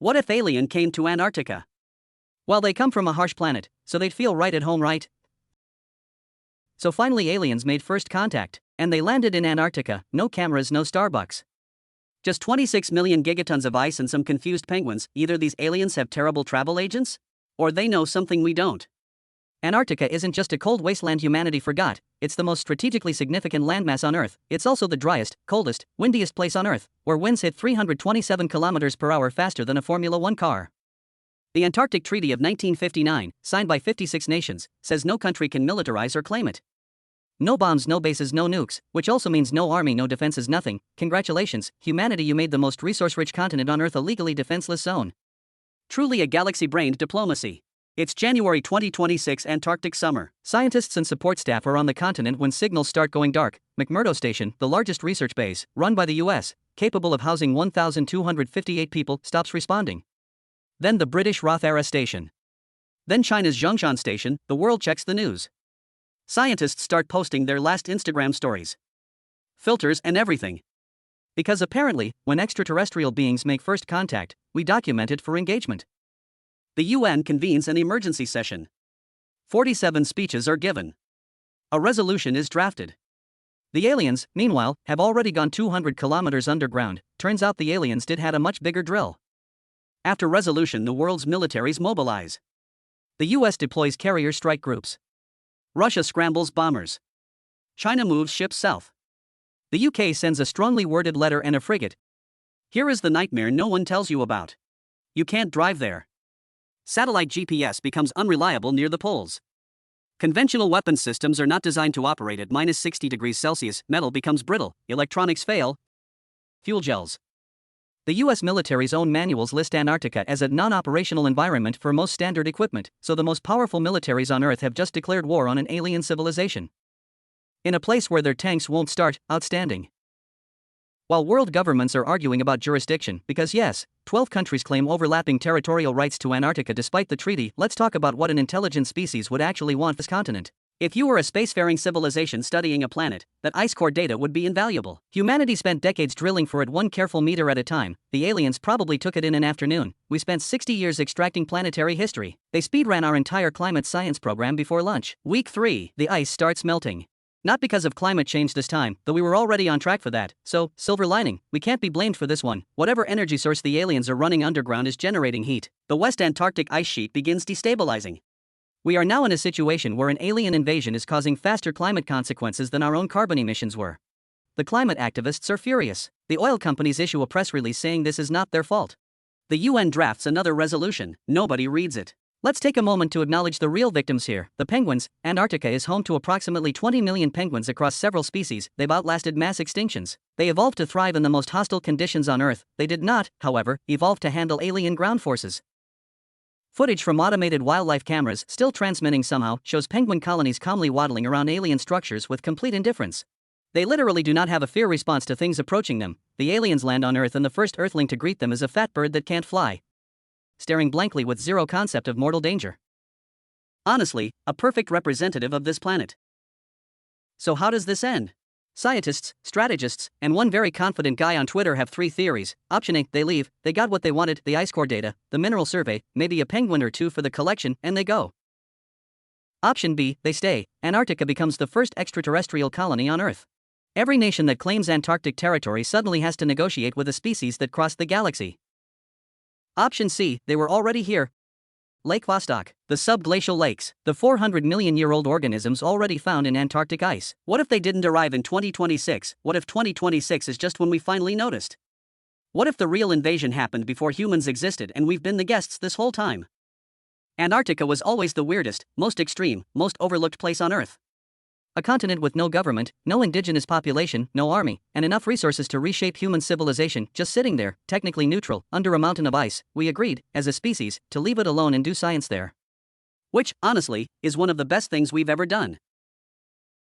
What if alien came to Antarctica? Well, they come from a harsh planet, so they'd feel right at home, right? So finally aliens made first contact, and they landed in Antarctica. No cameras, no Starbucks. Just 26 million gigatons of ice and some confused penguins. Either these aliens have terrible travel agents, or they know something we don't. Antarctica isn't just a cold wasteland humanity forgot, it's the most strategically significant landmass on Earth. It's also the driest, coldest, windiest place on Earth, where winds hit 327 kilometers per hour faster than a Formula 1 car. The Antarctic Treaty of 1959, signed by 56 nations, says no country can militarize or claim it. No bombs, no bases, no nukes, which also means no army, no defenses, nothing. Congratulations, humanity, you made the most resource-rich continent on Earth a legally defenseless zone. Truly a galaxy-brained diplomacy. It's January 2026, Antarctic summer. Scientists and support staff are on the continent when signals start going dark. McMurdo Station, the largest research base, run by the US, capable of housing 1,258 people, stops responding. Then the British Roth-era station. Then China's Zhongshan station, the world checks the news. Scientists start posting their last Instagram stories. Filters and everything. Because apparently, when extraterrestrial beings make first contact, we document it for engagement. The UN convenes an emergency session. 47 speeches are given. A resolution is drafted. The aliens, meanwhile, have already gone 200 kilometers underground. Turns out the aliens did had a much bigger drill. After resolution, the world's militaries mobilize. The US deploys carrier strike groups. Russia scrambles bombers. China moves ships south. The UK sends a strongly worded letter and a frigate. Here is the nightmare no one tells you about. You can't drive there. Satellite GPS becomes unreliable near the poles. Conventional weapon systems are not designed to operate at minus 60 degrees Celsius. Metal becomes brittle. Electronics fail. Fuel gels. The US military's own manuals list Antarctica as a non-operational environment for most standard equipment, so the most powerful militaries on Earth have just declared war on an alien civilization. In a place where their tanks won't start, outstanding. While world governments are arguing about jurisdiction, because yes, 12 countries claim overlapping territorial rights to Antarctica despite the treaty, let's talk about what an intelligent species would actually want this continent. If you were a spacefaring civilization studying a planet, that ice core data would be invaluable. Humanity spent decades drilling for it 1 careful meter at a time. The aliens probably took it in an afternoon. We spent 60 years extracting planetary history. They speedran our entire climate science program before lunch. Week 3, the ice starts melting. Not because of climate change this time, though we were already on track for that, so, silver lining, we can't be blamed for this one. Whatever energy source the aliens are running underground is generating heat. The West Antarctic ice sheet begins destabilizing. We are now in a situation where an alien invasion is causing faster climate consequences than our own carbon emissions were. The climate activists are furious. The oil companies issue a press release saying this is not their fault. The UN drafts another resolution. Nobody reads it. Let's take a moment to acknowledge the real victims here, the penguins. Antarctica is home to approximately 20 million penguins across several species. They've outlasted mass extinctions. They evolved to thrive in the most hostile conditions on Earth. They did not, however, evolve to handle alien ground forces. Footage from automated wildlife cameras, still transmitting somehow, shows penguin colonies calmly waddling around alien structures with complete indifference. They literally do not have a fear response to things approaching them. The aliens land on Earth and the first Earthling to greet them is a fat bird that can't fly, staring blankly with zero concept of mortal danger. Honestly, a perfect representative of this planet. So how does this end? Scientists, strategists, and one very confident guy on Twitter have 3 theories. Option A, they leave, they got what they wanted, the ice core data, the mineral survey, maybe a penguin or 2 for the collection, and they go. Option B, they stay. Antarctica becomes the first extraterrestrial colony on Earth. Every nation that claims Antarctic territory suddenly has to negotiate with a species that crossed the galaxy. Option C, they were already here. Lake Vostok, the subglacial lakes, the 400-million-year-old organisms already found in Antarctic ice. What if they didn't arrive in 2026? What if 2026 is just when we finally noticed? What if the real invasion happened before humans existed and we've been the guests this whole time? Antarctica was always the weirdest, most extreme, most overlooked place on Earth. A continent with no government, no indigenous population, no army, and enough resources to reshape human civilization, just sitting there, technically neutral, under a mountain of ice. We agreed, as a species, to leave it alone and do science there. Which, honestly, is one of the best things we've ever done.